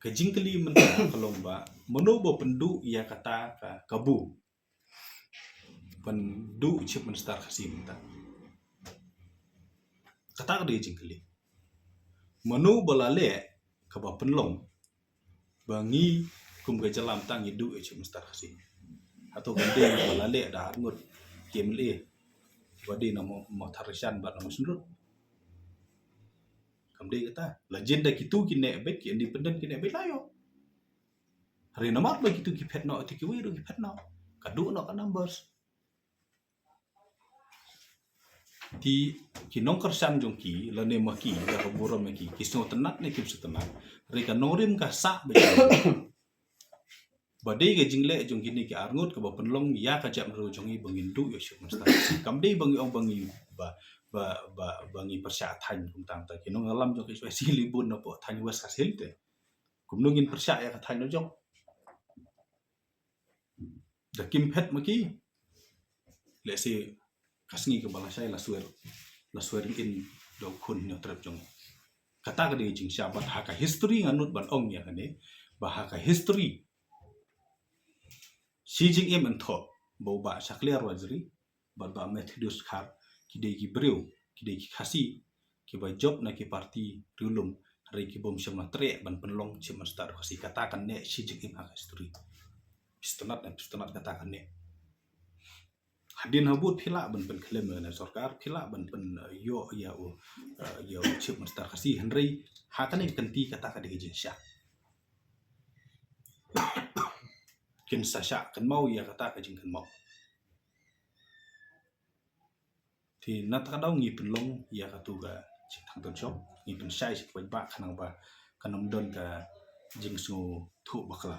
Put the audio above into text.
kejingkeli mentah kelomba menobo pendu ia kata ka kabu pendu cip menstar kasih mentah kata dia jingkeli menu bolale kaba penlong bangi kum gajalam tang idu cip menstar kasih atau gede bolale dah ngut kemle badi namo motharisan bat namo sundut kamde kata legenda kitu kine bet ki independent kine bet layo hari namat ba kitu ki pet no ti ki wiru ki pet no kadu no ka numbers ti kinong kersan jongki lane maki da kabura maki kisno tenat ne kim setenat reka norim ka sa be badai ke jingle jong kini ki arngut ke ba penlong ya ka jam ro jongi bangindu yo syuk mesta kamde bangi ong bangi bangi persya than kum tang ta kinong alam jong ki silibun no po than was hasil te kum nungin persya ya ka than no jong da kim pet maki le se kasngi ke bala sai la suer in do kun no trap jong kata ka de jing syabat ha ka history nganut ban ong ya kane bah ka history Xi Jinping mentho boba sakliar wazri ba Methodist khar kidei ki breu kidei ki khasi ki ba job na ki parti rulum ri ki bom syam tre ban penlong cim star khasi katakan ne Xi Jinping ha history pistonat katakan ne hadin habut phila ban pen klaim na sarkar phila ban pen yo cim star khasi henry ha kan kanti katakan de jinsya kin sasha kan mau ya kata ka jing kan mau thì nat ka dau ngi penlong ya ka tu ga jing thang ton shop ngi pen sai sik ba kanang ba kanam don ka jing su thu bakla